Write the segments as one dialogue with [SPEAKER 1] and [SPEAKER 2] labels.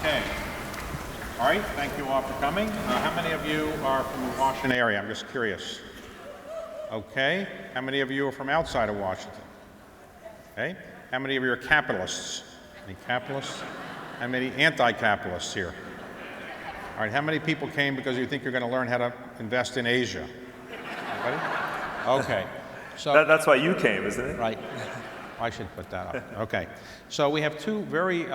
[SPEAKER 1] Okay. All right, thank you all for coming. How many of you are from the Washington area? I'm just curious. Okay. How many of you are from outside of Washington? Okay. How many of you are capitalists? Any capitalists? How many anti-capitalists here? All right, how many people came because you think you're going to learn how to invest in Asia? Anybody? Okay. So
[SPEAKER 2] that's why you came, isn't it?
[SPEAKER 1] Right. I should put that up. Okay. So we have two very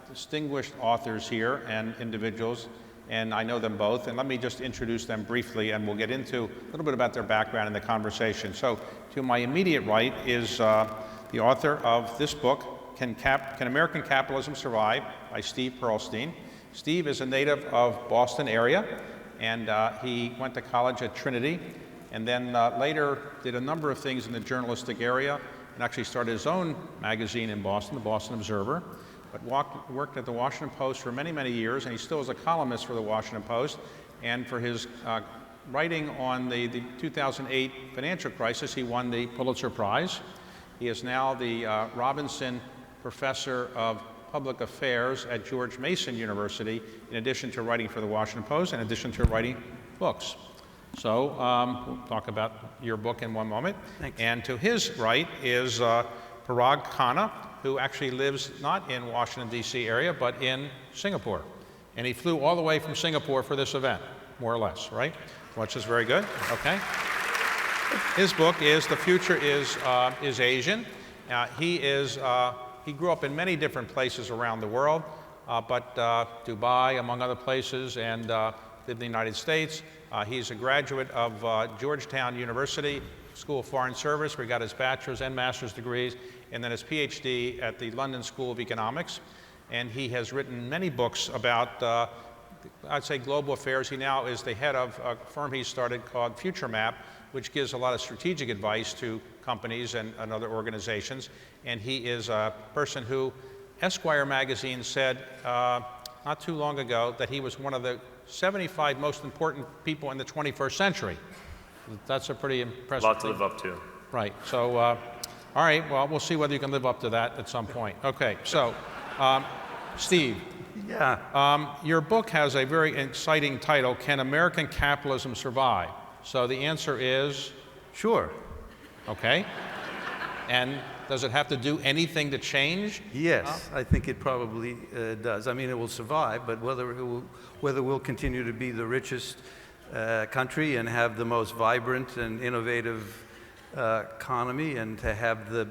[SPEAKER 1] distinguished authors here and individuals, and I know them both. And let me just introduce them briefly, and we'll get into a little bit about their background in the conversation. So to my immediate right is the author of this book, Can American Capitalism Survive? By Steve Pearlstein. Steve is a native of Boston area, and he went to college at Trinity, and then later did a number of things in the journalistic area, and actually started his own magazine in Boston, the Boston Observer, but worked at the Washington Post for many, many years, and he still is a columnist for the Washington Post. And for his writing on the 2008 financial crisis, he won the Pulitzer Prize. He is now the Robinson Professor of Public Affairs at George Mason University, in addition to writing for the Washington Post, in addition to writing books. So we'll talk about your book in one moment.
[SPEAKER 3] Thanks.
[SPEAKER 1] And to his right is Parag Khanna, who actually lives not in Washington, D.C. area, but in Singapore. And he flew all the way from Singapore for this event, more or less, right? Which is very good, okay? His book is The Future is Asian. He grew up in many different places around the world, but Dubai, among other places, and lived in the United States. He's a graduate of Georgetown University, School of Foreign Service, where he got his bachelor's and master's degrees, and then his Ph.D. at the London School of Economics. And he has written many books about, I'd say, global affairs. He now is the head of a firm he started called FutureMap, which gives a lot of strategic advice to companies and other organizations. And he is a person who Esquire magazine said not too long ago that he was one of the 75 most important people in the 21st century. That's a pretty impressive
[SPEAKER 2] A lot to
[SPEAKER 1] thing.
[SPEAKER 2] live up to.
[SPEAKER 1] Right. So, all right. Well, we'll see whether you can live up to that at some point. Okay. So, Steve.
[SPEAKER 3] Yeah.
[SPEAKER 1] Your book has a very exciting title, Can American Capitalism Survive? So the answer is?
[SPEAKER 3] Sure.
[SPEAKER 1] Okay. And does it have to do anything to change?
[SPEAKER 3] Yes, I think it probably does. I mean, it will survive, but whether we'll continue to be the richest country and have the most vibrant and innovative economy and to have the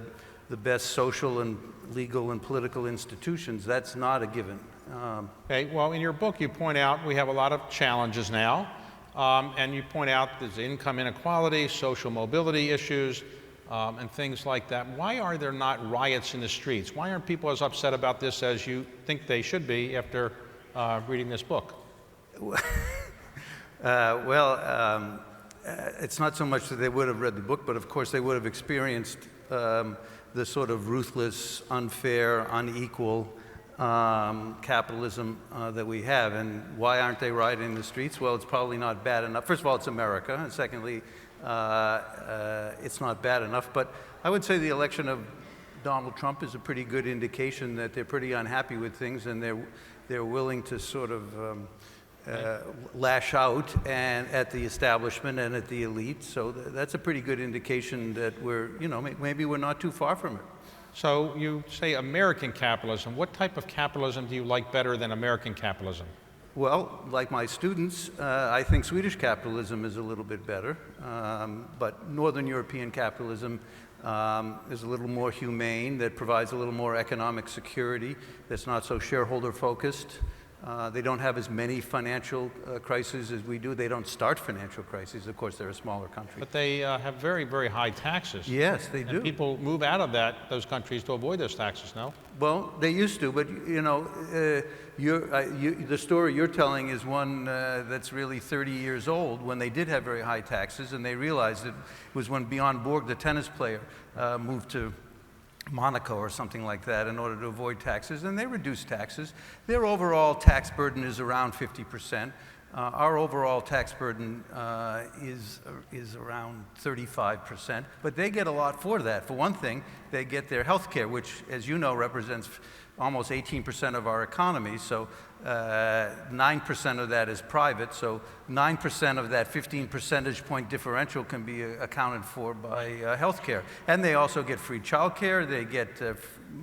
[SPEAKER 3] best social and legal and political institutions, that's not a given.
[SPEAKER 1] Okay, well, in your book, you point out we have a lot of challenges now, and you point out there's income inequality, social mobility issues, and things like that. Why are there not riots in the streets? Why aren't people as upset about this as you think they should be after reading this book?
[SPEAKER 3] It's not so much that they would have read the book, but of course they would have experienced the sort of ruthless, unfair, unequal capitalism that we have. And why aren't they rioting in the streets? Well, it's probably not bad enough. First of all, it's America, and secondly, it's not bad enough. But I would say the election of Donald Trump is a pretty good indication that they're pretty unhappy with things, and they're willing to sort of lash out at the establishment and at the elite. So that's a pretty good indication that maybe we're not too far from it.
[SPEAKER 1] So you say American capitalism. What type of capitalism do you like better than American capitalism?
[SPEAKER 3] Well, like my students, I think Swedish capitalism is a little bit better, but Northern European capitalism is a little more humane, that provides a little more economic security, that's not so shareholder focused. They don't have as many financial crises as we do. They don't start financial crises. Of course, they're a smaller country.
[SPEAKER 1] But they have very, very high taxes.
[SPEAKER 3] Yes, they do.
[SPEAKER 1] And people move out of those countries to avoid those taxes, no?
[SPEAKER 3] Well, they used to, but the story you're telling is one that's really 30 years old, when they did have very high taxes, and they realized it was when Bjorn Borg, the tennis player, moved to Monaco or something like that in order to avoid taxes, and they reduced taxes. Their overall tax burden is around 50%. Our overall tax burden is around 35%, but they get a lot for that. For one thing, they get their health care, which, as you know, represents almost 18% of our economy. So 9% of that is private. So 9% of that 15 percentage point differential can be accounted for by healthcare. And they also get free childcare. They get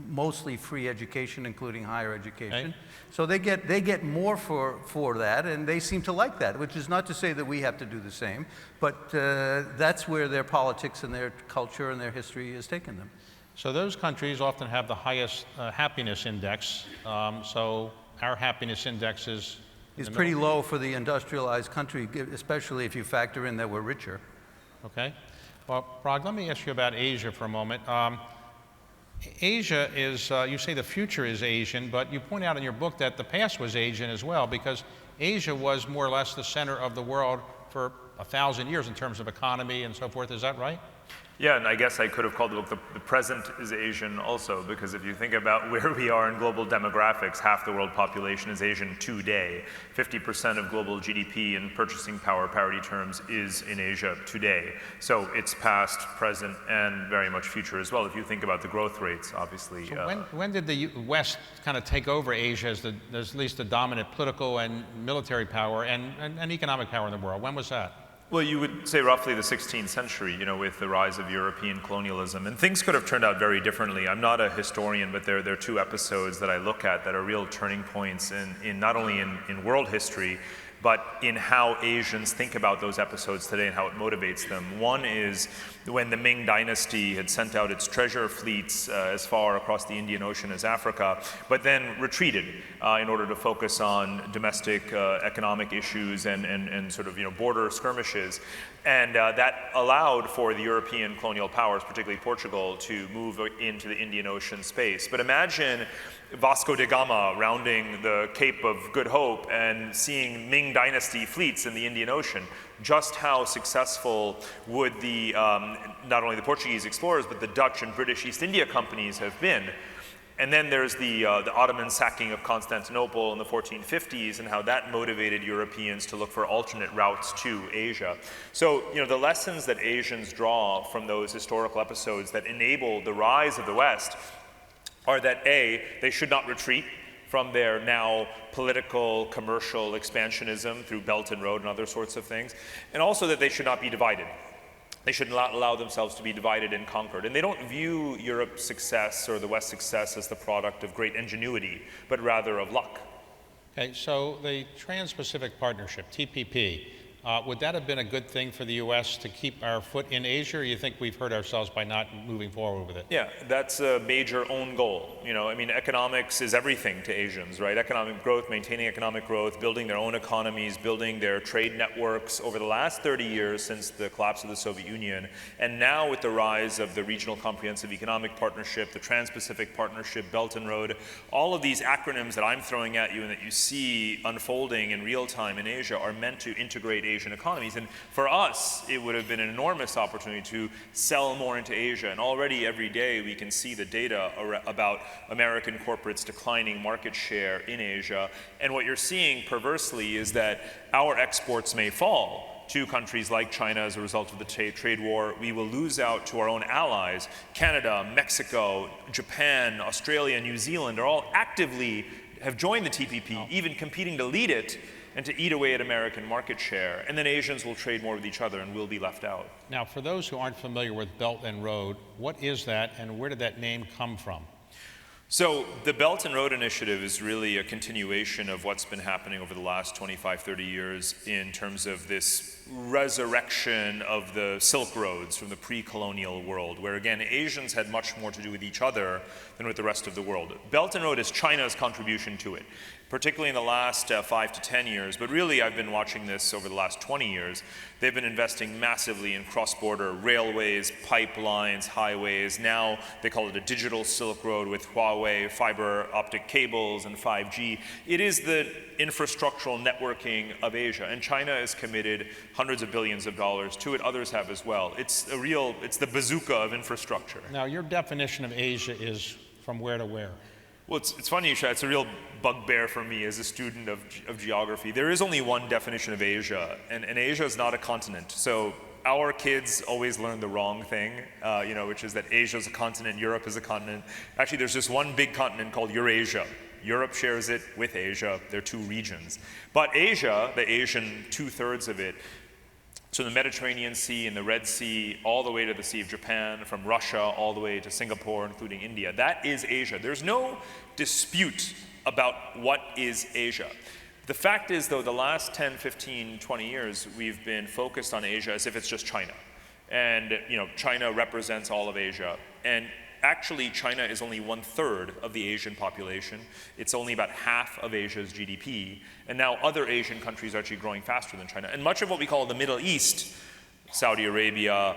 [SPEAKER 3] mostly free education, including higher education.
[SPEAKER 1] Okay.
[SPEAKER 3] So they get more for that, and they seem to like that, which is not to say that we have to do the same, but that's where their politics and their culture and their history has taken them.
[SPEAKER 1] So those countries often have the highest happiness index. So our happiness index is
[SPEAKER 3] pretty low for the industrialized country, especially if you factor in that we're richer.
[SPEAKER 1] Okay. Well, Parag, let me ask you about Asia for a moment. Asia is, you say the future is Asian, but you point out in your book that the past was Asian as well, because Asia was more or less the center of the world for 1,000 years in terms of economy and so forth. Is that right?
[SPEAKER 2] Yeah, and I guess I could have called the book The Present is Asian also, because if you think about where we are in global demographics, half the world population is Asian today. 50% of global GDP in purchasing power parity terms is in Asia today. So it's past, present, and very much future as well, if you think about the growth rates, obviously.
[SPEAKER 1] So when did the West kind of take over Asia as at least the dominant political and military power and economic power in the world? When was that?
[SPEAKER 2] Well, you would say roughly the 16th century, with the rise of European colonialism. And things could have turned out very differently. I'm not a historian, but there are two episodes that I look at that are real turning points in not only in world history, but in how Asians think about those episodes today and how it motivates them. One is when the Ming Dynasty had sent out its treasure fleets as far across the Indian Ocean as Africa, but then retreated in order to focus on domestic economic issues and sort of border skirmishes. And that allowed for the European colonial powers, particularly Portugal, to move into the Indian Ocean space. But imagine Vasco da Gama rounding the Cape of Good Hope and seeing Ming Dynasty fleets in the Indian Ocean. Just how successful would the not only the Portuguese explorers, but the Dutch and British East India companies have been? And then there's the Ottoman sacking of Constantinople in the 1450s and how that motivated Europeans to look for alternate routes to Asia. So, the lessons that Asians draw from those historical episodes that enabled the rise of the West are that A, they should not retreat from their now political, commercial expansionism through Belt and Road and other sorts of things, and also that they should not be divided. They should not allow themselves to be divided and conquered. And they don't view Europe's success or the West's success as the product of great ingenuity, but rather of luck.
[SPEAKER 1] Okay, so the Trans-Pacific Partnership, TPP, would that have been a good thing for the U.S. to keep our foot in Asia, or you think we've hurt ourselves by not moving forward with it?
[SPEAKER 2] Yeah, that's a major own goal. Economics is everything to Asians, right? Economic growth, maintaining economic growth, building their own economies, building their trade networks over the last 30 years since the collapse of the Soviet Union. And now with the rise of the Regional Comprehensive Economic Partnership, the Trans-Pacific Partnership, Belt and Road, all of these acronyms that I'm throwing at you and that you see unfolding in real time in Asia are meant to integrate Asian economies. And for us, it would have been an enormous opportunity to sell more into Asia. And already every day we can see the data about American corporates declining market share in Asia. And what you're seeing perversely is that our exports may fall to countries like China as a result of the trade war. We will lose out to our own allies. Canada, Mexico, Japan, Australia, New Zealand are all actively have joined the TPP, even competing to lead it and to eat away at American market share. And then Asians will trade more with each other and we'll be left out.
[SPEAKER 1] Now, for those who aren't familiar with Belt and Road, what is that and where did that name come from?
[SPEAKER 2] So the Belt and Road Initiative is really a continuation of what's been happening over the last 25, 30 years in terms of this resurrection of the Silk Roads from the pre-colonial world, where again, Asians had much more to do with each other than with the rest of the world. Belt and Road is China's contribution to it, particularly in the last 5 to 10 years, but really I've been watching this over the last 20 years. They've been investing massively in cross-border railways, pipelines, highways. Now they call it a digital Silk Road with Huawei, fiber optic cables, and 5G. It is the infrastructural networking of Asia, and China is committed hundreds of billions of dollars to it. Others have as well. It's the bazooka of infrastructure.
[SPEAKER 1] Now, your definition of Asia is from where to where?
[SPEAKER 2] Well, it's funny you should. It's a real bugbear for me as a student of geography. There is only one definition of Asia, and Asia is not a continent. So our kids always learn the wrong thing, which is that Asia is a continent, Europe is a continent. Actually, there's just one big continent called Eurasia. Europe shares it with Asia. They're two regions. But Asia, the Asian two-thirds of it, so the Mediterranean Sea and the Red Sea, all the way to the Sea of Japan, from Russia all the way to Singapore, including India, that is Asia. There's no dispute about what is Asia. The fact is, though, the last 10, 15, 20 years, we've been focused on Asia as if it's just China. And China represents all of Asia. And actually, China is only 1/3 of the Asian population. It's only about half of Asia's GDP. And now other Asian countries are actually growing faster than China. And much of what we call the Middle East, Saudi Arabia,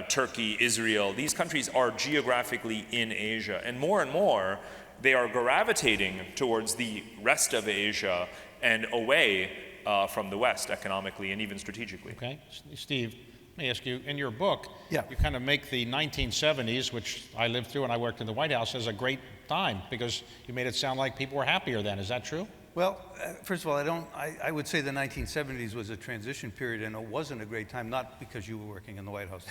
[SPEAKER 2] Turkey, Israel, these countries are geographically in Asia. And more, they are gravitating towards the rest of Asia and away from the West economically and even strategically.
[SPEAKER 1] Okay, Steve, let me ask you, in your book,
[SPEAKER 3] Yeah.
[SPEAKER 1] you kind of make the 1970s, which I lived through and I worked in the White House, as a great time because you made it sound like people were happier then. Is that true?
[SPEAKER 3] Well, first of all, I would say the 1970s was a transition period, and it wasn't a great time, not because you were working in the White House.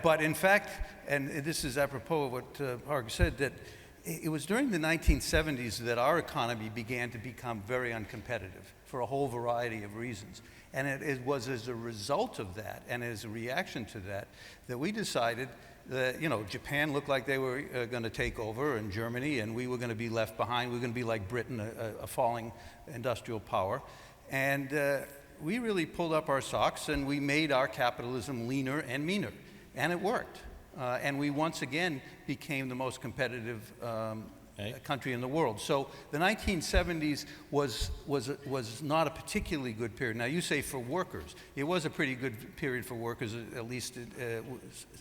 [SPEAKER 3] But in fact, and this is apropos of what Parag said, that it was during the 1970s that our economy began to become very uncompetitive for a whole variety of reasons. And it was as a result of that and as a reaction to that that we decided that, Japan looked like they were going to take over, and Germany, and we were going to be left behind. We were going to be like Britain, a falling industrial power. And we really pulled up our socks and we made our capitalism leaner and meaner. And it worked. And we once again became the most competitive country in the world. So the 1970s was not a particularly good period. Now you say for workers. It was a pretty good period for workers, at least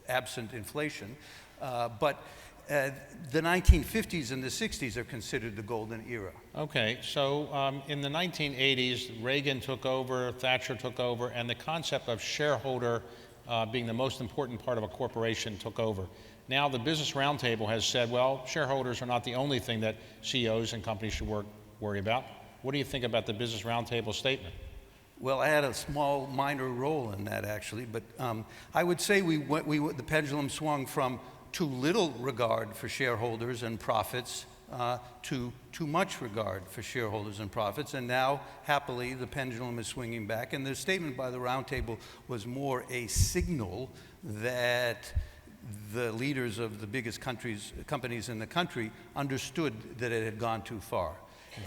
[SPEAKER 3] absent inflation. But the 1950s and the 60s are considered the golden era.
[SPEAKER 1] Okay, so in the 1980s, Reagan took over, Thatcher took over, and the concept of shareholder being the most important part of a corporation took over. Now the Business Roundtable has said, well, shareholders are not the only thing that CEOs and companies should worry about. What do you think about the Business Roundtable statement?
[SPEAKER 3] Well, I had a small, minor role in that, actually, but I would say the pendulum swung from too little regard for shareholders and profits to too much regard for shareholders and profits, and now, happily, the pendulum is swinging back, and the statement by the Roundtable was more a signal that the leaders of the biggest companies in the country understood that it had gone too far.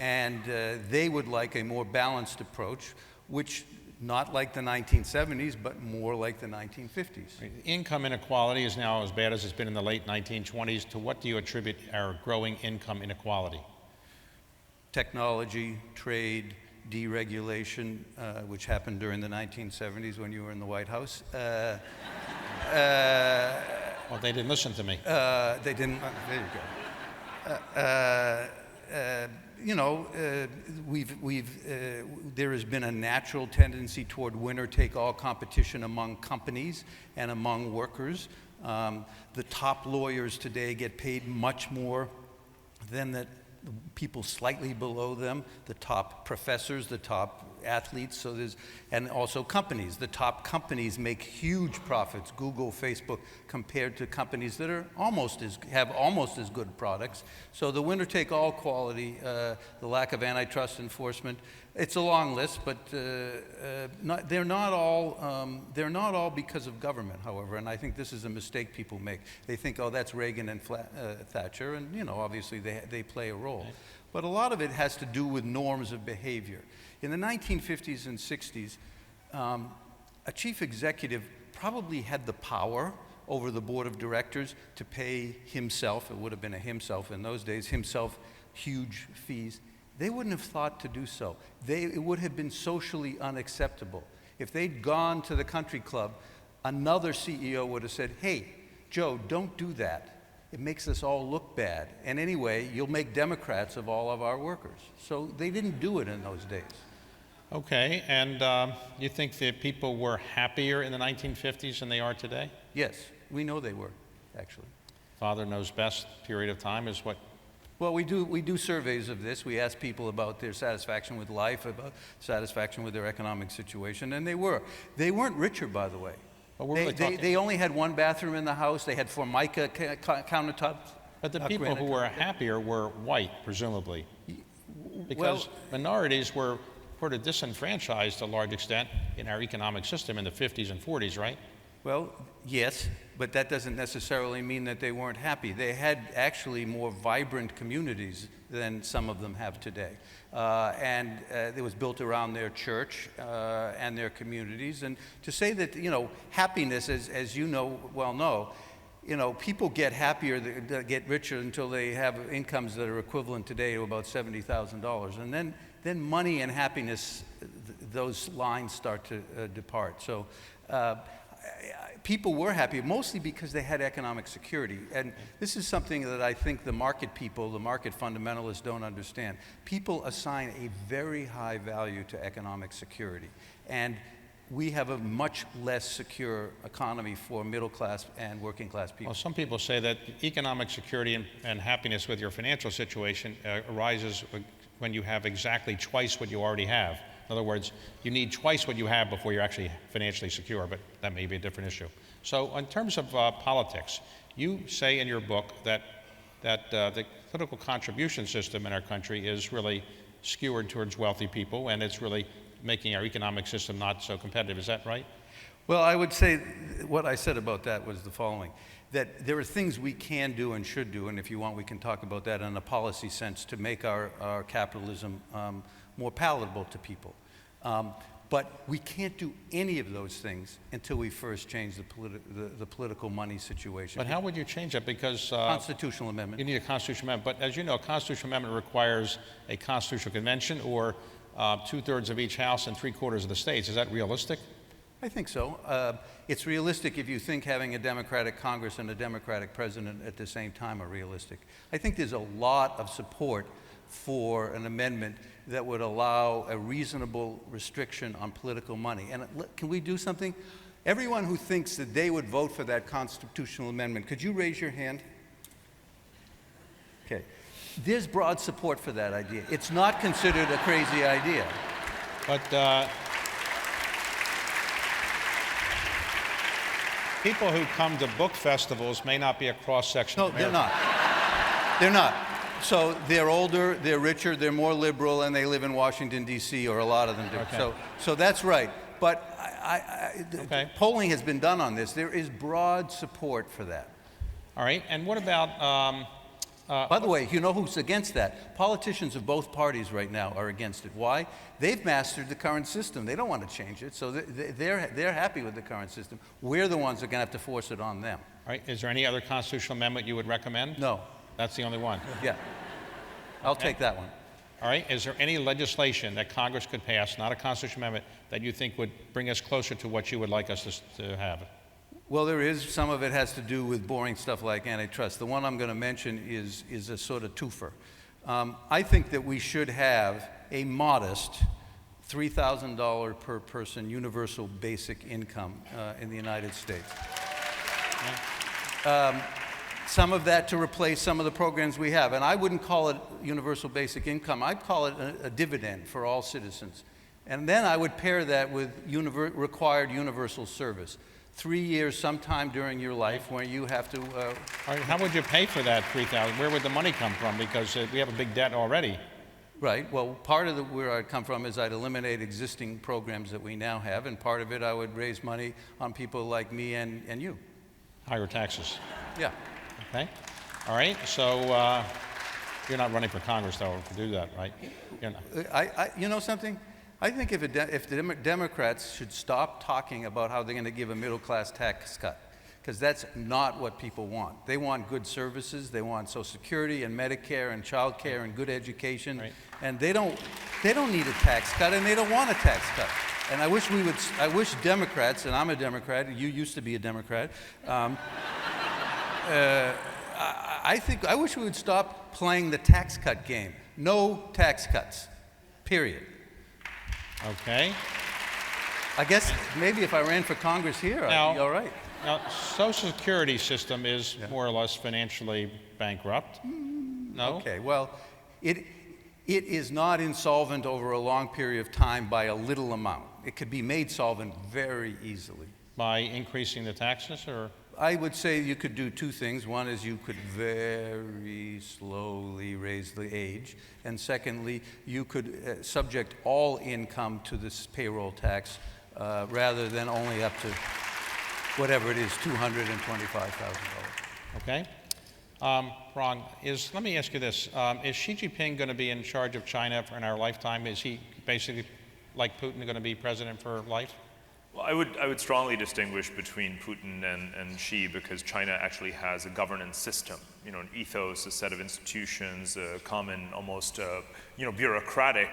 [SPEAKER 3] And they would like a more balanced approach, which not like the 1970s, but more like the 1950s.
[SPEAKER 1] Income inequality is now as bad as it's been in the late 1920s. To what do you attribute our growing income inequality?
[SPEAKER 3] Technology, trade, deregulation, which happened during the 1970s when you were in the White House.
[SPEAKER 1] Well, they didn't listen to me.
[SPEAKER 3] They didn't. There you go. There has been a natural tendency toward winner-take-all competition among companies and among workers. The top lawyers today get paid much more than the people slightly below them, the top professors, the top athletes, and also companies. The top companies make huge profits, Google, Facebook, compared to companies that are have almost as good products. So the winner-take-all quality, the lack of antitrust enforcement, it's a long list, but they're not all because of government, however, and I think this is a mistake people make. They think, oh, that's Reagan and Thatcher, and obviously they play a role. But a lot of it has to do with norms of behavior. In the 1950s and 60s, a chief executive probably had the power over the board of directors to pay himself, it would have been a himself in those days, huge fees. They wouldn't have thought to do so. It would have been socially unacceptable. If they'd gone to the country club, another CEO would have said, hey, Joe, don't do that. It makes us all look bad. And anyway, you'll make Democrats of all of our workers. So they didn't do it in those days.
[SPEAKER 1] Okay, and you think that people were happier in the 1950s than they are today?
[SPEAKER 3] Yes, we know they were, actually.
[SPEAKER 1] Father knows best period of time is what?
[SPEAKER 3] Well, we do surveys of this. We ask people about their satisfaction with life, about satisfaction with their economic situation, and they were. They weren't richer, by the way.
[SPEAKER 1] But we're really talking.
[SPEAKER 3] They only had one bathroom in the house. They had Formica countertops.
[SPEAKER 1] But the people who were happier were white, presumably, because
[SPEAKER 3] Well,
[SPEAKER 1] minorities were sort of disenfranchised to a large extent in our economic system in the 50s and 40s, right?
[SPEAKER 3] well, yes, but that doesn't necessarily mean that they weren't happy. They had actually more vibrant communities than some of them have today. And it was built around their church and their communities. And to say that, happiness, as you know, people get happier, they get richer until they have incomes that are equivalent today to about $70,000. And then money and happiness, those lines start to depart. So people were happy, mostly because they had economic security. And this is something that I think the market people, the market fundamentalists don't understand. People assign a very high value to economic security. And we have a much less secure economy for middle class and working class people.
[SPEAKER 1] Well, some people say that economic security and happiness with your financial situation arises when you have exactly twice what you already have. In other words, you need twice what you have before you're actually financially secure, but that may be a different issue. So in terms of politics, you say in your book that the political contribution system in our country is really skewered towards wealthy people, and it's really making our economic system not so competitive. Is that right?
[SPEAKER 3] Well, I would say what I said about that was the following, that there are things we can do and should do, and if you want, we can talk about that in a policy sense to make our capitalism more palatable to people. But we can't do any of those things until we first change the political money situation.
[SPEAKER 1] But how would you change that? Because
[SPEAKER 3] Constitutional amendment.
[SPEAKER 1] you need a constitutional amendment. But as you know, a constitutional amendment requires a constitutional convention or 2/3 of each house and 3/4 of the states. Is that realistic?
[SPEAKER 3] I think so. It's realistic if you think having a Democratic Congress and a Democratic president at the same time are realistic. I think there's a lot of support for an amendment that would allow a reasonable restriction on political money. And can we do something? Everyone who thinks that they would vote for that constitutional amendment, could you raise your hand? Okay. There's broad support for that idea. It's not considered a crazy idea.
[SPEAKER 1] But people who come to book festivals may not be a cross-section
[SPEAKER 3] No,
[SPEAKER 1] of
[SPEAKER 3] they're
[SPEAKER 1] America.
[SPEAKER 3] not. They're not. So they're older, they're richer, they're more liberal, and they live in Washington, D.C., or a lot of them do.
[SPEAKER 1] Okay.
[SPEAKER 3] So that's right. But
[SPEAKER 1] Okay.
[SPEAKER 3] polling has been done on this. There is broad support for that.
[SPEAKER 1] All right. And what about
[SPEAKER 3] By the way, you know who's against that? Politicians of both parties right now are against it. Why? They've mastered the current system. They don't want to change it, so they're happy with the current system. We're the ones that are going to have to force it on them.
[SPEAKER 1] all right, is there any other constitutional amendment you would recommend?
[SPEAKER 3] No.
[SPEAKER 1] That's the only one.
[SPEAKER 3] Yeah. I'll take that one.
[SPEAKER 1] All right. Is there any legislation that Congress could pass, not a constitutional amendment, that you think would bring us closer to what you would like us to have?
[SPEAKER 3] Well, there is. Some of it has to do with boring stuff like antitrust. The one I'm going to mention is a sort of twofer. I think that we should have a modest $3,000 per person universal basic income in the United States. Some of that to replace some of the programs we have. And I wouldn't call it universal basic income. I'd call it a dividend for all citizens. And then I would pair that with required universal service. 3 years sometime during your life where you have to...
[SPEAKER 1] All right, how would you pay for that $3,000? Where would the money come from? Because we have a big debt already.
[SPEAKER 3] Right. Well, part of where I'd come from is I'd eliminate existing programs that we now have, and part of it I would raise money on people like me and you.
[SPEAKER 1] Higher taxes.
[SPEAKER 3] Yeah.
[SPEAKER 1] Okay. All right. So you're not running for Congress, though, to do that, right? You're not.
[SPEAKER 3] You know something? I think if the Democrats should stop talking about how they're going to give a middle-class tax cut, because that's not what people want. They want good services. They want Social Security and Medicare and child care and good education.
[SPEAKER 1] Right.
[SPEAKER 3] And they don't need a tax cut, and they don't want a tax cut. And I wish Democrats, and I'm a Democrat, you used to be a Democrat, I wish we would stop playing the tax cut game. No tax cuts, period.
[SPEAKER 1] Okay.
[SPEAKER 3] I guess maybe if I ran for Congress here, I'd be all right.
[SPEAKER 1] Now, Social Security system is more or less financially bankrupt. No?
[SPEAKER 3] Okay, well, it is not insolvent over a long period of time by a little amount. It could be made solvent very easily.
[SPEAKER 1] By increasing the taxes, or?
[SPEAKER 3] I would say you could do two things. One is you could very slowly raise the age. And secondly, you could subject all income to this payroll tax rather than only up to whatever it is, $225,000.
[SPEAKER 1] Okay. Parag, let me ask you this. Is Xi Jinping going to be in charge of China in our lifetime? Is he basically, like Putin, going to be president for life?
[SPEAKER 2] Well, I would strongly distinguish between Putin and Xi, because China actually has a governance system, an ethos, a set of institutions, a common, almost, bureaucratic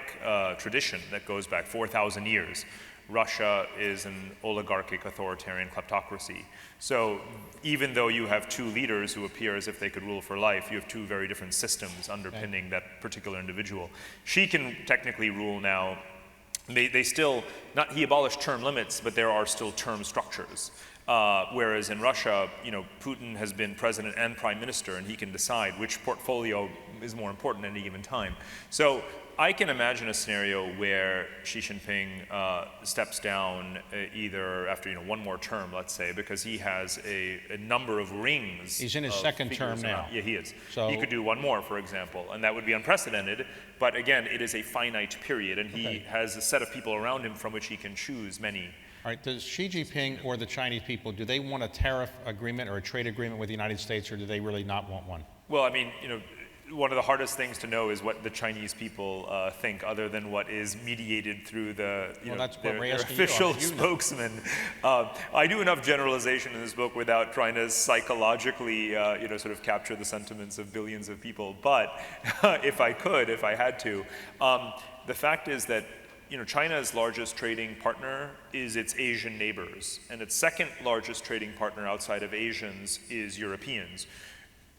[SPEAKER 2] tradition that goes back 4,000 years. Russia is an oligarchic authoritarian kleptocracy. So even though you have two leaders who appear as if they could rule for life, you have two very different systems underpinning that particular individual. Xi can technically rule now. They still, he abolished term limits, but there are still term structures. Whereas in Russia, Putin has been president and prime minister, and he can decide which portfolio is more important at any given time. So I can imagine a scenario where Xi Jinping steps down either after one more term, let's say, because he has a number of rings.
[SPEAKER 1] He's in his second term now.
[SPEAKER 2] Yeah, he is.
[SPEAKER 1] So
[SPEAKER 2] he could do one more, for example, and that would be unprecedented. But again, it is a finite period, and he has a set of people around him from which he can choose many.
[SPEAKER 1] All right, does Xi Jinping or the Chinese people, do they want a tariff agreement or a trade agreement with the United States, or do they really not want one?
[SPEAKER 2] Well, I mean, one of the hardest things to know is what the Chinese people think, other than what is mediated through their official spokesman. I do enough generalization in this book without trying to psychologically, sort of capture the sentiments of billions of people. But if I had to, the fact is that China's largest trading partner is its Asian neighbors, and its second largest trading partner outside of Asians is Europeans.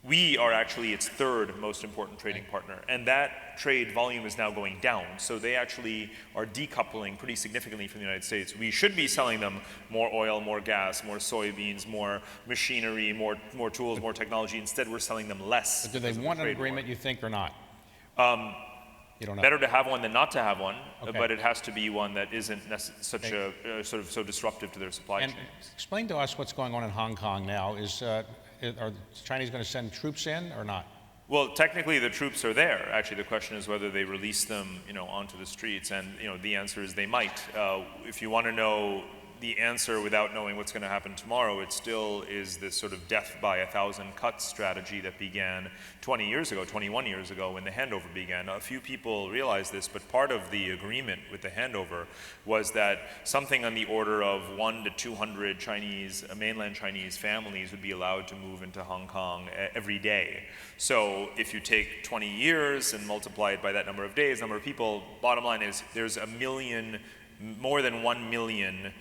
[SPEAKER 2] We are actually its third most important trading partner, and that trade volume is now going down. So they actually are decoupling pretty significantly from the United States. We should be selling them more oil, more gas, more soybeans, more machinery, more tools, more technology. Instead, we're selling them less.
[SPEAKER 1] But do they want an agreement, you think, or not? You don't know.
[SPEAKER 2] Better to have one than not to have one, but it has to be one that isn't such a so disruptive to their supply chains.
[SPEAKER 1] Explain to us what's going on in Hong Kong now. Are the Chinese going to send troops in or not?
[SPEAKER 2] Well, technically the troops are there. Actually, the question is whether they release them, onto the streets, and the answer is they might. If you want to know the answer without knowing what's going to happen tomorrow, it still is this sort of death by 1,000 cuts strategy that began 21 years ago when the handover began. A few people realize this, but part of the agreement with the handover was that something on the order of 100 to 200 mainland Chinese families would be allowed to move into Hong Kong every day. So if you take 20 years and multiply it by that number of days, number of people, bottom line is there's more than 1 million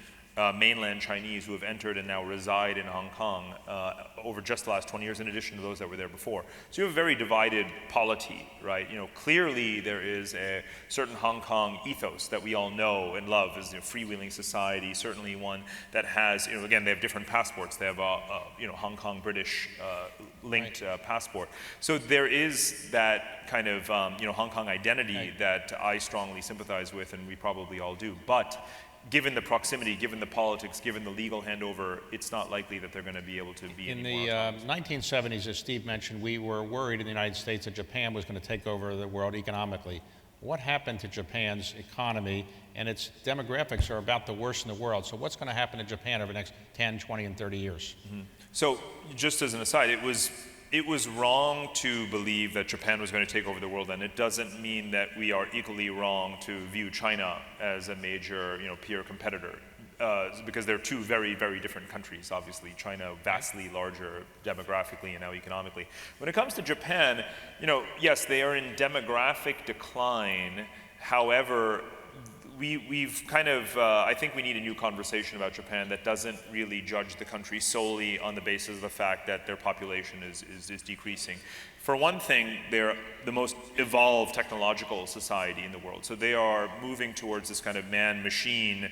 [SPEAKER 2] mainland Chinese who have entered and now reside in Hong Kong over just the last 20 years, in addition to those that were there before. So you have a very divided polity, right? Clearly there is a certain Hong Kong ethos that we all know and love as a freewheeling society, certainly one that has, again, they have different passports. They have a Hong Kong British linked passport. So there is that kind of, Hong Kong identity that I strongly sympathize with, and we probably all do. But given the proximity, given the politics, given the legal handover, it's not likely that they're going to be able to be
[SPEAKER 1] in the 1970s, as Steve mentioned, we were worried in the United States that Japan was going to take over the world economically. What happened to Japan's economy? And its demographics are about the worst in the world. So what's going to happen to Japan over the next 10, 20, and 30 years?
[SPEAKER 2] Mm-hmm. So just as an aside, it was wrong to believe that Japan was going to take over the world, and it doesn't mean that we are equally wrong to view China as a major, peer competitor, because they're two very, very different countries. Obviously, China vastly larger demographically and now economically. When it comes to Japan, yes, they are in demographic decline. However, we've kind of, I think we need a new conversation about Japan that doesn't really judge the country solely on the basis of the fact that their population is decreasing. For one thing, they're the most evolved technological society in the world. So they are moving towards this kind of man-machine,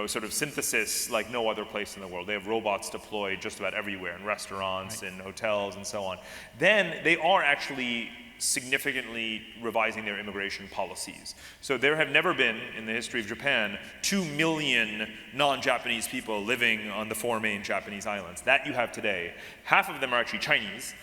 [SPEAKER 2] sort of synthesis like no other place in the world. They have robots deployed just about everywhere, in restaurants, in hotels, and so on. Then they are actually significantly revising their immigration policies. So there have never been, in the history of Japan, 2 million non-Japanese people living on the 4 main Japanese islands. That you have today. Half of them are actually Chinese.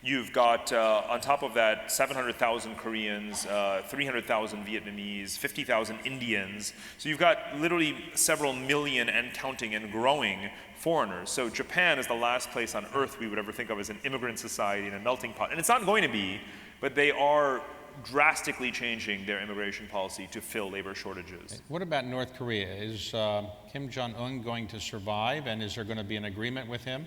[SPEAKER 2] You've got, on top of that, 700,000 Koreans, 300,000 Vietnamese, 50,000 Indians. So you've got literally several million and counting and growing foreigners. So Japan is the last place on earth we would ever think of as an immigrant society and a melting pot. And it's not going to be, but they are drastically changing their immigration policy to fill labor shortages.
[SPEAKER 1] What about North Korea? Is Kim Jong-un going to survive, and is there going to be an agreement with him?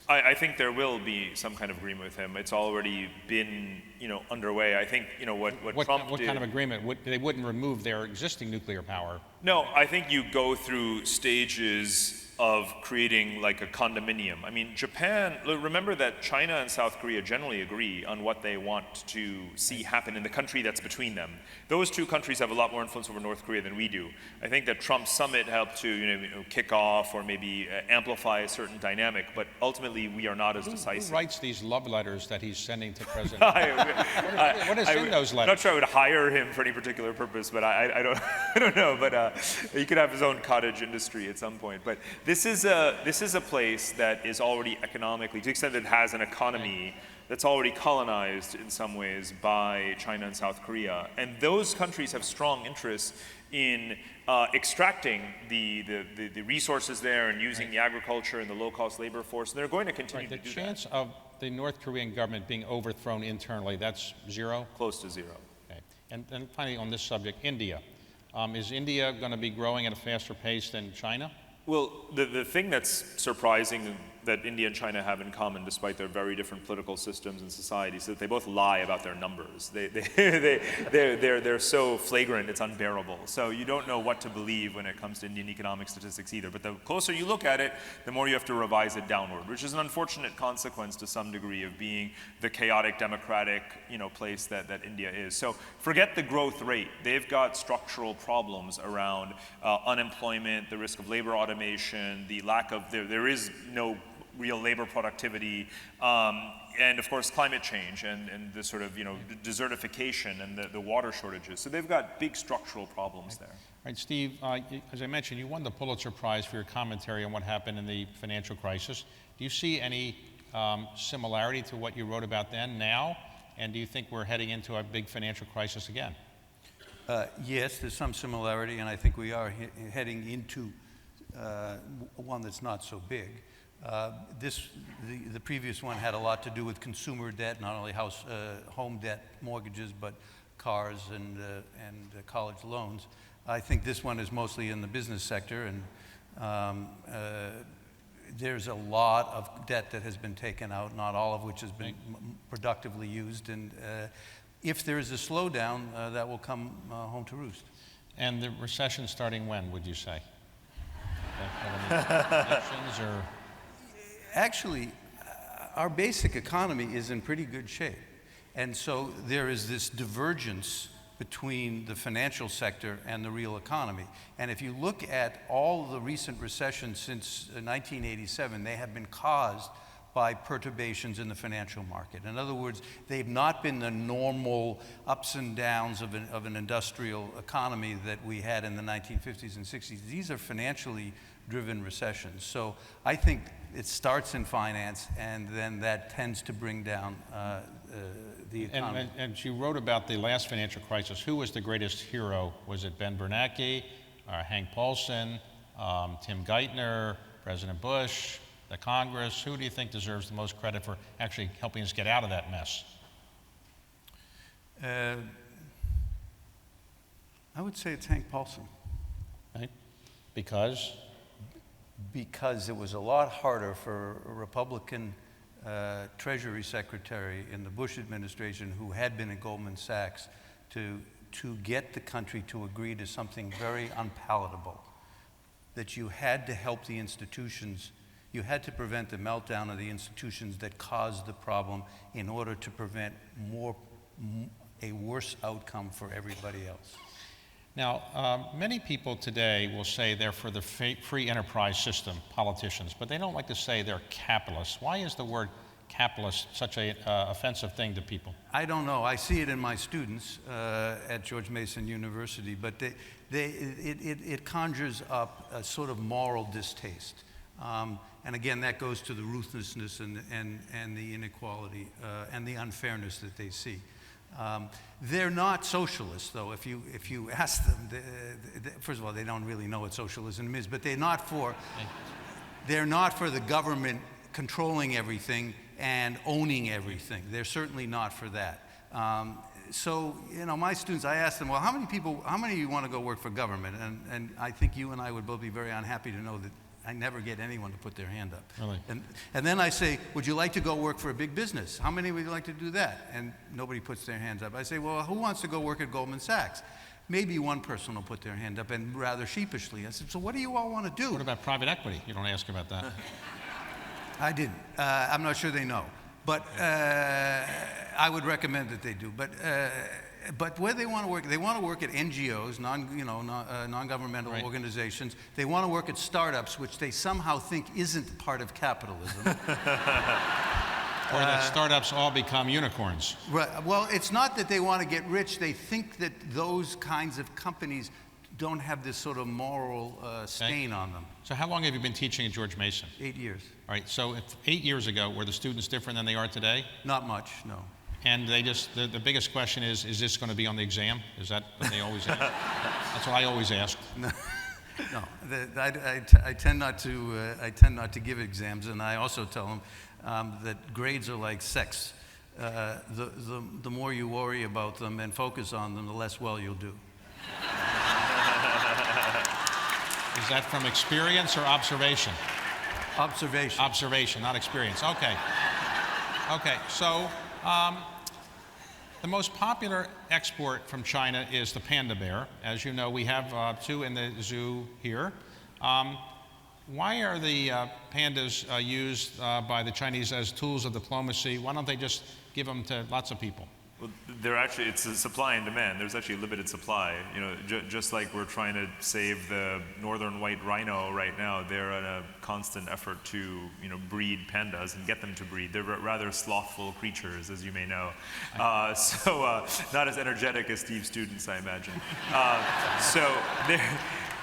[SPEAKER 2] I think there will be some kind of agreement with him. It's already been, underway. I think, what Trump did.
[SPEAKER 1] What kind of agreement? They wouldn't remove their existing nuclear power.
[SPEAKER 2] No, I think you go through stages of creating like a condominium. I mean, Japan, remember that China and South Korea generally agree on what they want to see happen in the country that's between them. Those two countries have a lot more influence over North Korea than we do. I think that Trump's summit helped to kick off or maybe amplify a certain dynamic, but ultimately we are not as decisive.
[SPEAKER 1] Who writes these love letters that he's sending to President? What is in those letters?
[SPEAKER 2] I'm not sure I would hire him for any particular purpose, but I don't I don't know. But he could have his own cottage industry at some point. But this is a place that is already economically, to the extent that it has an economy that's already colonized in some ways by China and South Korea. And those countries have strong interests in extracting the resources there and using the agriculture and the low-cost labor force. And they're going to continue to do that.
[SPEAKER 1] The chance of the North Korean government being overthrown internally, that's zero?
[SPEAKER 2] Close to zero.
[SPEAKER 1] Okay. And finally on this subject, India. Is India going to be growing at a faster pace than China?
[SPEAKER 2] Well, the thing that's surprising that India and China have in common, despite their very different political systems and societies, is that they both lie about their numbers. They're so flagrant, it's unbearable. So you don't know what to believe when it comes to Indian economic statistics either. But the closer you look at it, the more you have to revise it downward, which is an unfortunate consequence to some degree of being the chaotic, democratic, place that India is. So forget the growth rate. They've got structural problems around unemployment, the risk of labor automation, the lack of, there is no real labor productivity, and of course climate change and the sort of desertification and the water shortages. So they've got big structural problems there.
[SPEAKER 1] Right, Steve, as I mentioned, you won the Pulitzer Prize for your commentary on what happened in the financial crisis. Do you see any similarity to what you wrote about then now? And do you think we're heading into a big financial crisis again?
[SPEAKER 3] Yes, there's some similarity, and I think we are heading into one that's not so big. The previous one had a lot to do with consumer debt, not only home debt, mortgages, but cars and college loans. I think this one is mostly in the business sector, and there's a lot of debt that has been taken out, not all of which has been productively used. And if there is a slowdown, that will come home to roost.
[SPEAKER 1] And the recession starting when, would you say? Elections or?
[SPEAKER 3] Actually, our basic economy is in pretty good shape. And so there is this divergence between the financial sector and the real economy. And if you look at all the recent recessions since 1987, they have been caused by perturbations in the financial market. In other words, they've not been the normal ups and downs of an industrial economy that we had in the 1950s and 60s. These are financially driven recessions. So I think it starts in finance, and then that tends to bring down the economy.
[SPEAKER 1] And you wrote about the last financial crisis. Who was the greatest hero? Was it Ben Bernanke, Hank Paulson, Tim Geithner, President Bush, the Congress? Who do you think deserves the most credit for actually helping us get out of that mess?
[SPEAKER 3] I would say it's Hank Paulson.
[SPEAKER 1] Right? Because
[SPEAKER 3] it was a lot harder for a Republican Treasury Secretary in the Bush administration, who had been at Goldman Sachs, to get the country to agree to something very unpalatable, that you had to help the institutions. You had to prevent the meltdown of the institutions that caused the problem in order to prevent a worse outcome for everybody else.
[SPEAKER 1] Now, many people today will say they're for the free enterprise system, politicians, but they don't like to say they're capitalists. Why is the word capitalist such a offensive thing to people?
[SPEAKER 3] I don't know. I see it in my students at George Mason University, but it conjures up a sort of moral distaste. And again, that goes to the ruthlessness and the inequality and the unfairness that they see. They're not socialists, though. If you ask them, first of all, they don't really know what socialism is, but they're not for the government controlling everything and owning everything. They're certainly not for that. So, my students, I ask them, well, how many of you want to go work for government? And I think you and I would both be very unhappy to know that I never get anyone to put their hand up.
[SPEAKER 1] Really?
[SPEAKER 3] And then I say, would you like to go work for a big business? How many would you like to do that? And nobody puts their hands up. I say, well, who wants to go work at Goldman Sachs? Maybe one person will put their hand up, and rather sheepishly. I said, so what do you all want to do?
[SPEAKER 1] What about private equity? You don't ask about that.
[SPEAKER 3] I didn't. I'm not sure they know. But I would recommend that they do. But where they want to work at NGOs, non-governmental
[SPEAKER 1] Right.
[SPEAKER 3] organizations. They want to work at startups, which they somehow think isn't part of capitalism.
[SPEAKER 1] Or that startups all become unicorns.
[SPEAKER 3] Right. Well, it's not that they want to get rich. They think that those kinds of companies don't have this sort of moral stain on them.
[SPEAKER 1] So how long have you been teaching at George Mason?
[SPEAKER 3] 8 years.
[SPEAKER 1] All right, so 8 years ago, were the students different than they are today?
[SPEAKER 3] Not much, no.
[SPEAKER 1] And they just, the biggest question is this going to be on the exam? Is that what they always ask? That's what I always ask.
[SPEAKER 3] No, I tend not to give exams, and I also tell them that grades are like sex. The more you worry about them and focus on them, the less well you'll do.
[SPEAKER 1] Is that from experience or observation?
[SPEAKER 3] Observation.
[SPEAKER 1] Observation, not experience. Okay. Okay, so the most popular export from China is the panda bear. As you know, we have 2 in the zoo here. Why are the pandas used by the Chinese as tools of diplomacy? Why don't they just give them to lots of people?
[SPEAKER 2] Well, it's a supply and demand. There's actually a limited supply. Just like we're trying to save the northern white rhino right now, they're in a constant effort to, breed pandas and get them to breed. They're rather slothful creatures, as you may know. So not as energetic as Steve's students, I imagine.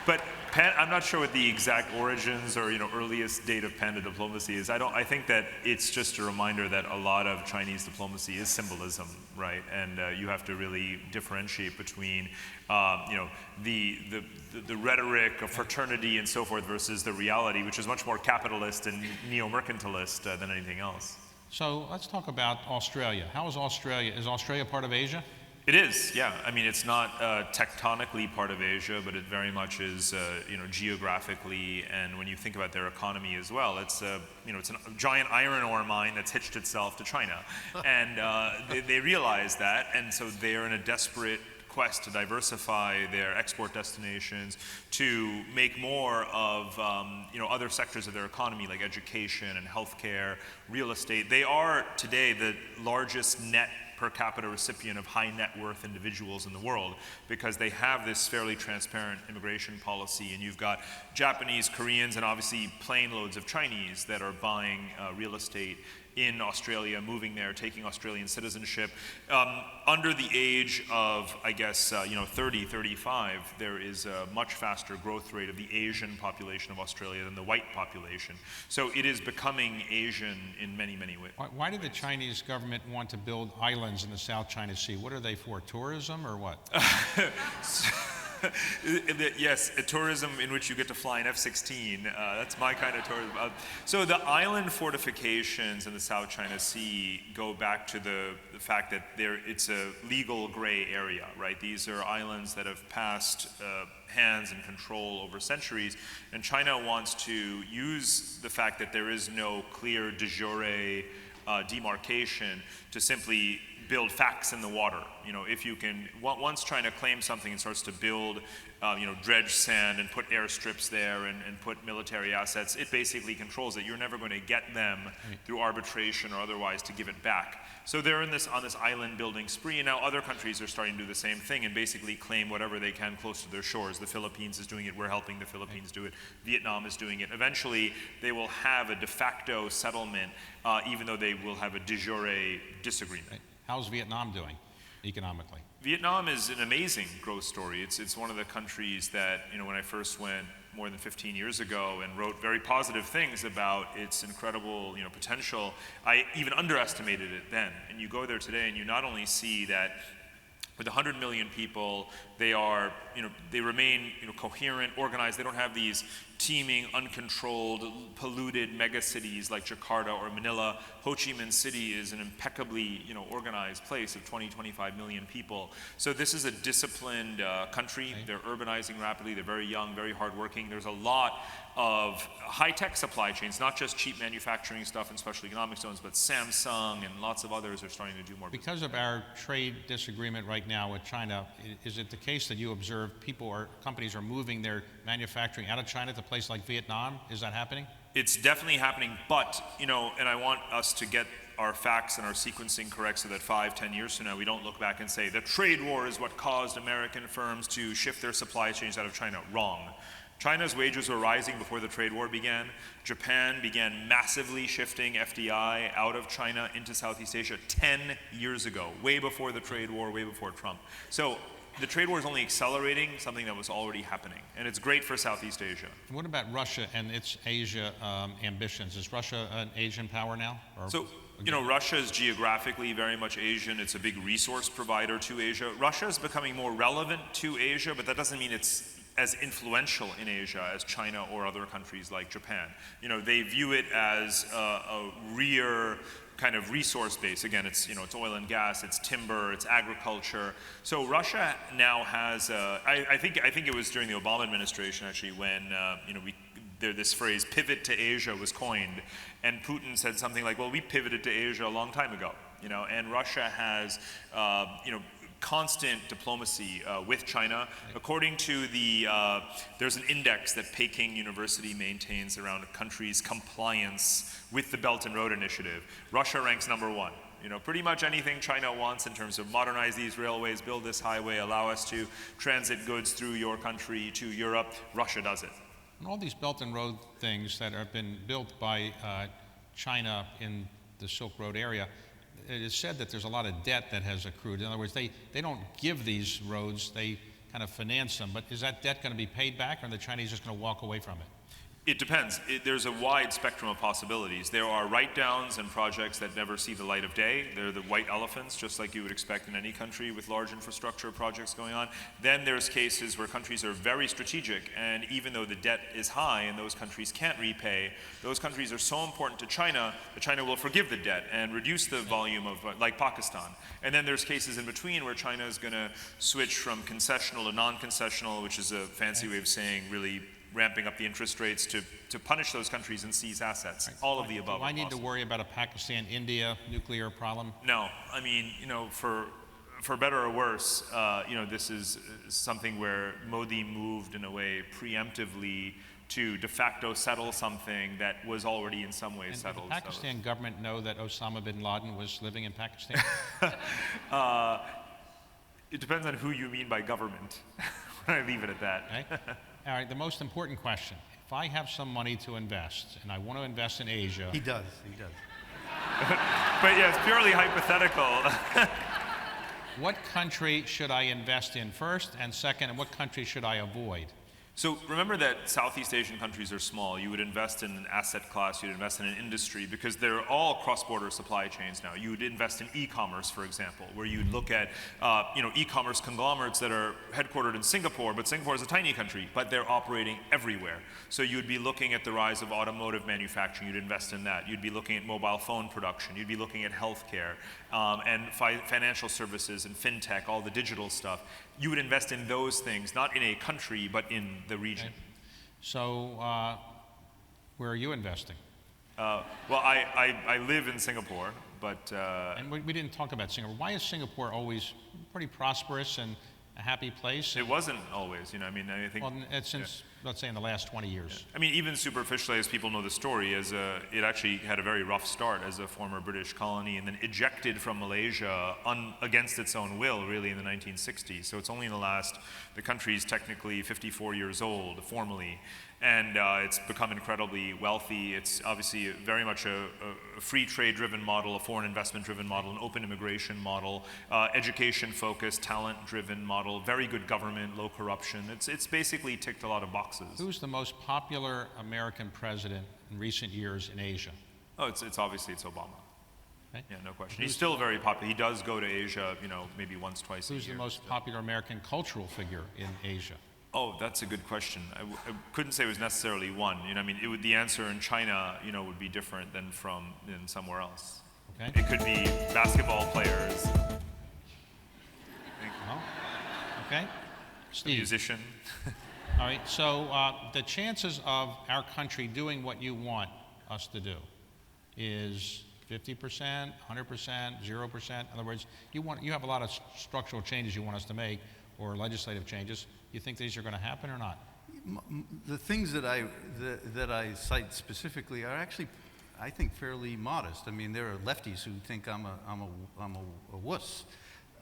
[SPEAKER 2] But I'm not sure what the exact origins or earliest date of panda diplomacy is. I think that it's just a reminder that a lot of Chinese diplomacy is symbolism, right? And you have to really differentiate between the rhetoric of fraternity and so forth versus the reality, which is much more capitalist and neo-mercantilist than anything else.
[SPEAKER 1] So let's talk about Australia. How is Australia? Is Australia part of Asia?
[SPEAKER 2] It is, yeah. I mean, it's not tectonically part of Asia, but it very much is, geographically. And when you think about their economy as well, it's a giant iron ore mine that's hitched itself to China, and they realize that, and so they're in a desperate quest to diversify their export destinations, to make more of other sectors of their economy like education and healthcare, real estate. They are today the largest net per capita recipient of high net worth individuals in the world because they have this fairly transparent immigration policy, and you've got Japanese, Koreans, and obviously plane loads of Chinese that are buying real estate in Australia, moving there, taking Australian citizenship. Under the age of, 30, 35, there is a much faster growth rate of the Asian population of Australia than the white population. So it is becoming Asian in many, many ways.
[SPEAKER 1] Why did the Chinese government want to build islands in the South China Sea? What are they for, tourism or what?
[SPEAKER 2] Yes, a tourism in which you get to fly an F-16. That's my kind of tourism. So the island fortifications in the South China Sea go back to the fact that it's a legal gray area, right? These are islands that have passed hands and control over centuries, and China wants to use the fact that there is no clear de jure demarcation to simply build facts in the water. If you can, once China claims something and starts to build, dredge sand and put airstrips there and put military assets, it basically controls it. You're never going to get them through arbitration or otherwise to give it back. So they're on this island building spree, and now other countries are starting to do the same thing and basically claim whatever they can close to their shores. The Philippines is doing it, we're helping the Philippines do it, Vietnam is doing it. Eventually, they will have a de facto settlement, even though they will have a de jure disagreement.
[SPEAKER 1] Right. How's Vietnam doing economically?
[SPEAKER 2] Vietnam is an amazing growth story. It's one of the countries that, when I first went more than 15 years ago and wrote very positive things about its incredible, potential, I even underestimated it then. And you go there today and you not only see that with 100 million people, they are, they remain, coherent, organized. They don't have these teeming, uncontrolled, polluted megacities like Jakarta or Manila. Ho Chi Minh City is an impeccably, organized place of 20, 25 million people. So this is a disciplined country. They're urbanizing rapidly. They're very young, very hardworking. There's a lot of high-tech supply chains, not just cheap manufacturing stuff in special economic zones, but Samsung and lots of others are starting to do more business.
[SPEAKER 1] Because of our trade disagreement right now with China, is it the case that you observe companies are moving their manufacturing out of China to a place like Vietnam? Is that happening?
[SPEAKER 2] It's definitely happening, but, and I want us to get our facts and our sequencing correct so that 5, 10 years from now we don't look back and say the trade war is what caused American firms to shift their supply chains out of China. Wrong. China's wages were rising before the trade war began. Japan began massively shifting FDI out of China into Southeast Asia 10 years ago, way before the trade war, way before Trump. So the trade war is only accelerating something that was already happening, and it's great for Southeast Asia.
[SPEAKER 1] And what about Russia and its Asia ambitions? Is Russia an Asian power now?
[SPEAKER 2] So, Russia is geographically very much Asian. It's a big resource provider to Asia. Russia is becoming more relevant to Asia, but that doesn't mean it's as influential in Asia as China or other countries like Japan. They view it as a rear kind of resource base. Again, it's it's oil and gas, it's timber, it's agriculture. So Russia now has I think it was during the Obama administration actually when this phrase "pivot to Asia" was coined, and Putin said something like, "Well, we pivoted to Asia a long time ago," and Russia has constant diplomacy with China. According to there's an index that Peking University maintains around a country's compliance with the Belt and Road Initiative. Russia ranks #1. Pretty much anything China wants in terms of modernize these railways, build this highway, allow us to transit goods through your country to Europe, Russia does it.
[SPEAKER 1] And all these Belt and Road things that have been built by China in the Silk Road area, it is said that there's a lot of debt that has accrued. In other words, they don't give these roads, they kind of finance them. But is that debt going to be paid back, or are the Chinese just going to walk away from it?
[SPEAKER 2] It depends. There's a wide spectrum of possibilities. There are write-downs and projects that never see the light of day. They're the white elephants, just like you would expect in any country with large infrastructure projects going on. Then there's cases where countries are very strategic, and even though the debt is high and those countries can't repay, those countries are so important to China that China will forgive the debt and reduce the volume of, like Pakistan. And then there's cases in between where China is going to switch from concessional to non-concessional, which is a fancy way of saying really ramping up the interest rates to punish those countries and seize assets. Right. All of the above.
[SPEAKER 1] Do I need to worry about a Pakistan-India nuclear problem?
[SPEAKER 2] No. I mean, for better or worse, this is something where Modi moved in a way preemptively to de facto settle something that was already in some ways settled.
[SPEAKER 1] Did the Pakistan government know that Osama bin Laden was living in Pakistan?
[SPEAKER 2] It depends on who you mean by government. I leave it at that.
[SPEAKER 1] Okay. All right, the most important question. If I have some money to invest, and I want to invest in Asia...
[SPEAKER 3] He does.
[SPEAKER 2] But yeah, it's purely hypothetical.
[SPEAKER 1] What country should I invest in first, and second, and what country should I avoid?
[SPEAKER 2] So remember that Southeast Asian countries are small. You would invest in an asset class, you'd invest in an industry, because they're all cross-border supply chains now. You would invest in e-commerce, for example, where you'd look at e-commerce conglomerates that are headquartered in Singapore, but Singapore is a tiny country, but they're operating everywhere. So you'd be looking at the rise of automotive manufacturing, you'd invest in that. You'd be looking at mobile phone production, you'd be looking at healthcare, and financial services and fintech, all the digital stuff. You would invest in those things, not in a country, but in the region.
[SPEAKER 1] Okay. So, where are you investing?
[SPEAKER 2] Well, I live in Singapore, But
[SPEAKER 1] And we didn't talk about Singapore. Why is Singapore always pretty prosperous and a happy place?
[SPEAKER 2] it wasn't always, I mean, I think.
[SPEAKER 1] Well, it's since, let's say, in the last 20 years.
[SPEAKER 2] I mean, even superficially, as people know the story, it actually had a very rough start as a former British colony, and then ejected from Malaysia against its own will, really, in the 1960s. So it's only in the country's technically 54 years old, formally, and it's become incredibly wealthy. It's obviously very much a free trade-driven model, a foreign investment-driven model, an open immigration model, education-focused, talent-driven model, very good government, low corruption. It's basically ticked a lot of boxes.
[SPEAKER 1] Who's the most popular American president in recent years in Asia?
[SPEAKER 2] Oh, it's obviously Obama.
[SPEAKER 1] Okay.
[SPEAKER 2] Yeah, no question. He's still very popular. He does go to Asia, maybe once, twice a year.
[SPEAKER 1] Who's the most popular American cultural figure in Asia?
[SPEAKER 2] Oh, that's a good question. I couldn't say it was necessarily one. I mean, the answer in China, would be different than somewhere else.
[SPEAKER 1] Okay.
[SPEAKER 2] It could be basketball players,
[SPEAKER 1] Well, okay.
[SPEAKER 2] a
[SPEAKER 1] Steve.
[SPEAKER 2] musician.
[SPEAKER 1] All right. So the chances of our country doing what you want us to do is 50%, 100%, 0%. In other words, you have a lot of structural changes you want us to make, or legislative changes. You think these are going to happen or not?
[SPEAKER 3] The things that I cite specifically are actually, I think, fairly modest. I mean, there are lefties who think I'm a wuss.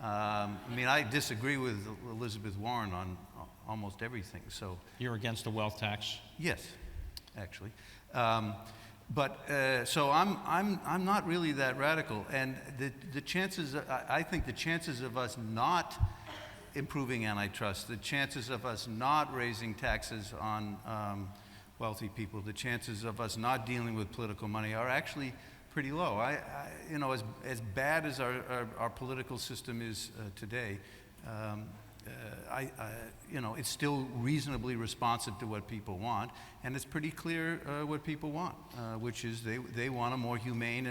[SPEAKER 3] I mean, I disagree with Elizabeth Warren on almost everything. So
[SPEAKER 1] You're against the wealth tax?
[SPEAKER 3] yes, actually. So I'm not really that radical, and the chances, I think the chances of us not improving antitrust, the chances of us not raising taxes on wealthy people, the chances of us not dealing with political money are actually pretty low. As bad as our political system is today, it's still reasonably responsive to what people want, and it's pretty clear what people want, which is they want a more humane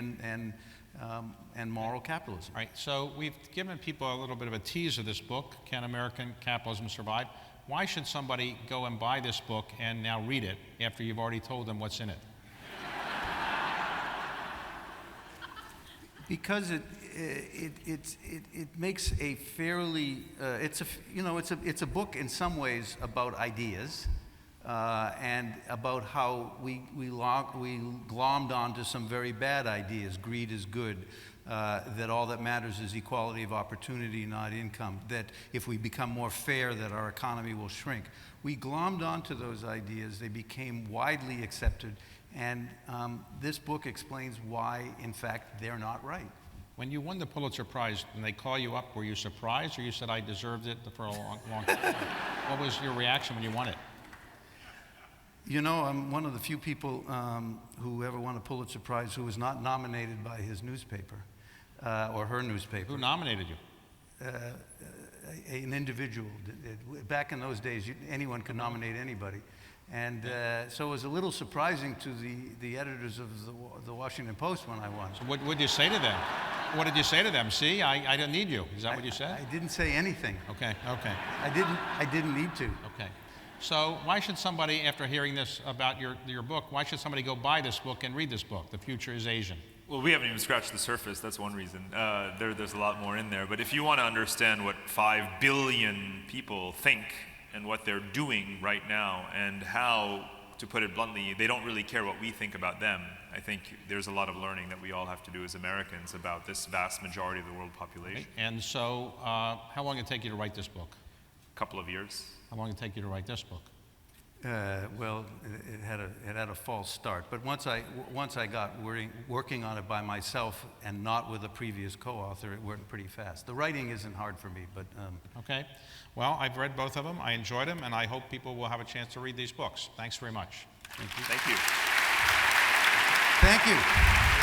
[SPEAKER 3] and moral capitalism.
[SPEAKER 1] All right, so we've given people a little bit of a tease of this book, Can American Capitalism Survive? Why should somebody go and buy this book and now read it after you've already told them what's in it?
[SPEAKER 3] Because it makes a fairly it's a book in some ways about ideas and about how we glommed onto some very bad ideas. Greed is good. That all that matters is equality of opportunity, not income. That if we become more fair, that our economy will shrink. We glommed onto those ideas. They became widely accepted. And this book explains why, in fact, they're not right.
[SPEAKER 1] When you won the Pulitzer Prize and they call you up, were you surprised, or you said, I deserved it for a long time? What was your reaction when you won it?
[SPEAKER 3] I'm one of the few people who ever won a Pulitzer Prize who was not nominated by his newspaper or her newspaper.
[SPEAKER 1] Who nominated you?
[SPEAKER 3] An individual. Back in those days, anyone could nominate anybody. And so it was a little surprising to the editors of the Washington Post when I won.
[SPEAKER 1] So what did you say to them? What did you say to them? See, I didn't need you. Is that what you said?
[SPEAKER 3] I didn't say anything.
[SPEAKER 1] Okay.
[SPEAKER 3] I didn't need to.
[SPEAKER 1] Okay. So why should somebody, after hearing this about your book, why should somebody go buy this book and read this book, The Future is Asian?
[SPEAKER 2] Well, we haven't even scratched the surface. That's one reason. There's a lot more in there. But if you want to understand what 5 billion people think and what they're doing right now, and how, to put it bluntly, they don't really care what we think about them, I think there's a lot of learning that we all have to do as Americans about this vast majority of the world population.
[SPEAKER 1] Okay. And so how long did it take you to write this book?
[SPEAKER 2] A couple of years.
[SPEAKER 1] How long did it take you to write this book?
[SPEAKER 3] Well, it had a false start. But once I got working on it by myself and not with a previous co-author, it went pretty fast. The writing isn't hard for me, but
[SPEAKER 1] Okay. Well, I've read both of them. I enjoyed them, and I hope people will have a chance to read these books. Thanks very much.
[SPEAKER 2] Thank you.
[SPEAKER 3] thank you.